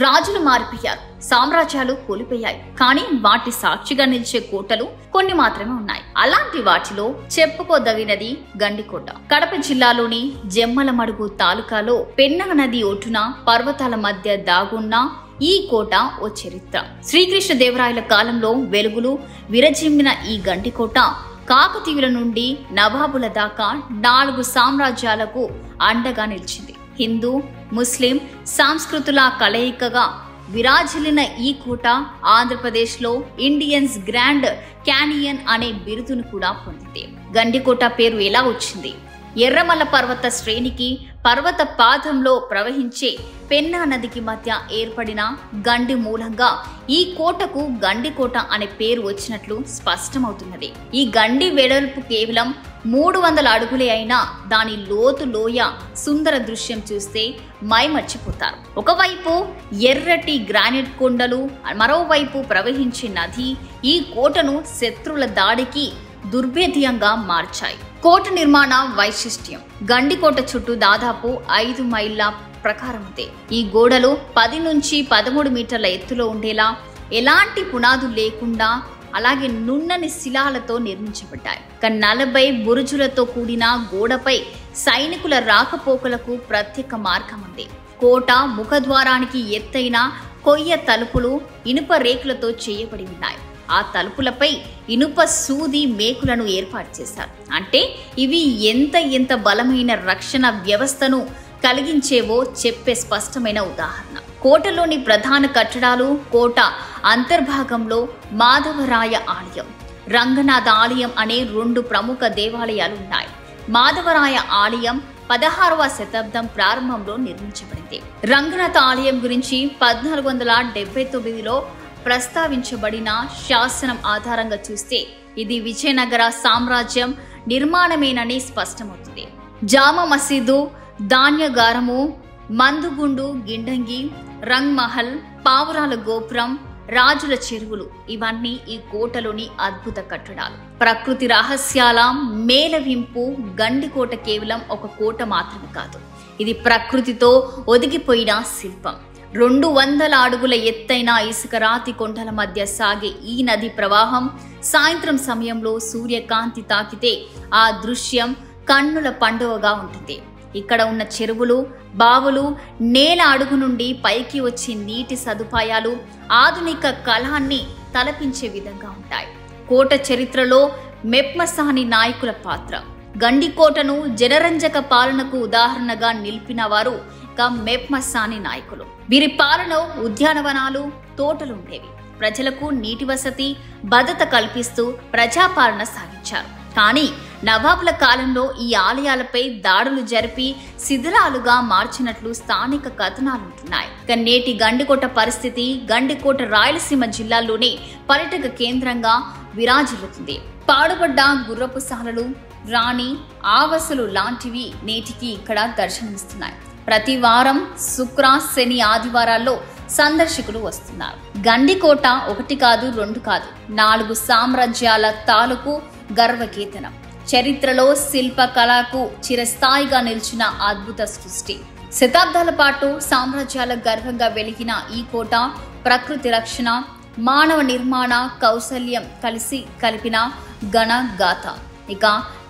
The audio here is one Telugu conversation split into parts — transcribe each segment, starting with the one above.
రాజులు మారిపోయారు, సామ్రాజ్యాలు కూలిపోయాయి. కానీ వాటి సాక్షిగా నిలిచే కోటలు కొన్ని మాత్రమే ఉన్నాయి. అలాంటి వాటిలో చెప్పుకోదగినది గండికోట. కడప జిల్లాలోని జమ్మలమడుగు తాలూకాలో పెన్నా నది ఒడ్డున పర్వతాల మధ్య దాగున్న ఈ కోట ఓ చరిత్ర. శ్రీకృష్ణదేవరాయల కాలంలో వెలుగులు విరజిమ్మిన ఈ గండికోట కాకతీయుల నుండి నవాబుల దాకా 4 సామ్రాజ్యాలకు అండగా నిలిచింది. హిందూ, ముస్లిం సంస్కృతుల కలయికగా విరాజిల్లిన ఈ కోట ఆంధ్రప్రదేశ్లో ఇండియన్స్ గ్రాండ్ క్యానియన్ అనే బిరుదును కూడా పొందింది. గండికోట పేరు ఎలా వచ్చింది? ఎర్రమల్ల పర్వత శ్రేణికి పర్వత పాదంలో ప్రవహించే పెన్నా నదికి మధ్య ఏర్పడిన గండి మూలంగా ఈ కోటకు గండికోట అనే పేరు వచ్చినట్లు స్పష్టమవుతున్నది. ఈ గండి వెడల్పు కేవలం 300 అడుగులే అయినా దాని లోతు లోయ సుందర దృశ్యం చూస్తే మైమర్చిపోతారు. ఒకవైపు ఎర్రటి గ్రానైట్ కొండలు, మరోవైపు ప్రవహించే నది ఈ కోటను శత్రువుల దాడికి దుర్భేద్యంగా మార్చాయి. కోట నిర్మాణ వైశిష్ట్యం. గండికోట చుట్టూ దాదాపు 5 మైళ్ళ ప్రకారం ఉంది. ఈ గోడలు 10 నుంచి 13 మీటర్ల ఎత్తులో ఉండేలా ఎలాంటి పునాదులు లేకుండా అలాగే నున్నని శిలాలతో నిర్మించబడ్డాయి. 40 బురుజులతో కూడిన గోడపై సైనికుల రాకపోకలకు ప్రత్యేక మార్గం ఉంది. కోట ముఖద్వారానికి ఎత్తైన కొయ్య తలుపులు ఇనుప రేకులతో చేయబడి ఉన్నాయి. ఆ తలుపులపై ఇనుప సూది మేకులను ఏర్పాటు చేశారు. అంటే ఇవి ఎంత బలమైన రక్షణ వ్యవస్థను కలిగించేవో చెప్పే స్పష్టమైన ఉదాహరణ. కోటలోని ప్రధాన కట్టడాలు. కోట అంతర్భాగంలో మాధవరాయ ఆలయం, రంగనాథ ఆలయం అనే 2 ప్రముఖ దేవాలయాలు ఉన్నాయి. మాధవరాయ ఆలయం 16వ శతాబ్దం ప్రారంభంలో నిర్మించబడింది. రంగనాథ ఆలయం గురించి 1479లో ప్రస్తావించబడిన శాసనం ఆధారంగా చూస్తే ఇది విజయనగర సామ్రాజ్యం నిర్మాణమేనని స్పష్టమవుతుంది. జామ మసీదు, ధాన్యగారము, మందుగుండు, గిండంగి, రంగ్ మహల్, పావురాల గోపురం, రాజుల చెరువులు ఇవన్నీ ఈ కోటలోని అద్భుత కట్టడాలు. ప్రకృతి రహస్యాల మేలవింపు. గండికోట కేవలం ఒక కోట మాత్రమే కాదు, ఇది ప్రకృతితో ఒదిగిపోయిన శిల్పం. 200 అడుగుల ఎత్తైన ఇసుక రాతి కొండల మధ్య సాగే ఈ నది ప్రవాహం సాయంత్రం సమయంలో సూర్యకాంతి తాకితే ఆ దృశ్యం కన్నుల పండువగా ఉంటుంది. ఇక్కడ ఉన్న చెరువులు, బావులు, నేల అడుగు నుండి పైకి వచ్చే నీటి సదుపాయాలు ఆధునిక కళాన్ని తలపించే విధంగా ఉంటాయి. కోట చరిత్రలో మెప్మసాని నాయకుల పాత్ర. గండికోటను జనరంజక పాలనకు ఉదాహరణగా నిలిపిన వారు మెప్మసాని నాయకులు. వీరి పాలన ఉద్యానవనాలు, తోటలు ఉండేవి. ప్రజలకు నీటి వసతి, భద్రత కల్పిస్తూ ప్రజాపాలన సాగించారు. కానీ నవాబుల కాలంలో ఈ ఆలయాలపై దాడులు జరిపి శిథిలాలుగా మార్చినట్లు స్థానిక కథనాలుంటున్నాయి. నేటి గండికోట పరిస్థితి గండికోట రాయలసీమ జిల్లాలోనే పర్యాటక కేంద్రంగా విరాజిల్లుతుంది. పాడుబడ్డ గుర్రపు సాలలు, రాణి ఆవాసులు లాంటివి నేటికి ఇక్కడ దర్శనమిస్తున్నాయి. ప్రతి వారం శుక్ర, శని, ఆదివారాల్లో సందర్శకులు వస్తున్నారు. గండికోట 1 కాదు 2 కాదు 4 సామ్రాజ్యాల తాలూకు గర్వకేతనం. చరిత్రలో శిల్ప కళకు చిరస్థాయిగా నిలిచిన అద్భుత సృష్టి. శతాబ్దాల పాటు సామ్రాజ్యాల గర్వంగా వెలిగిన ఈ కోట ప్రకృతి రక్షణ, మానవ నిర్మాణ కౌశల్యం కలిపిన ఘన గాథ. ఇక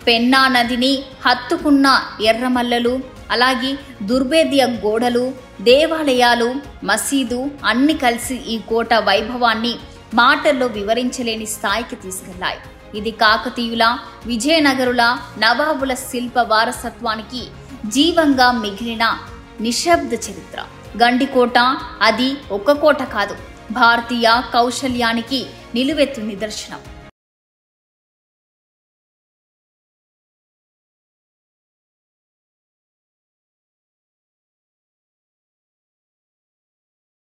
పెన్నా నదిని హత్తుకున్న ఎర్రమల్లలు, అలాగే దుర్భేద్య గోడలు, దేవాలయాలు, మసీదు అన్ని కలిసి ఈ కోట వైభవాన్ని మాటల్లో వివరించలేని స్థాయికి తీసుకెళ్లాయి. ఇది కాకతీయుల, విజయనగరుల, నవాబుల శిల్ప వారసత్వానికి జీవంగా మిగిలిన నిశ్శబ్ద చరిత్ర. గండికోట అది ఒక కోట కాదు, భారతీయ కౌశల్యానికి నిలువెత్తు నిదర్శనం.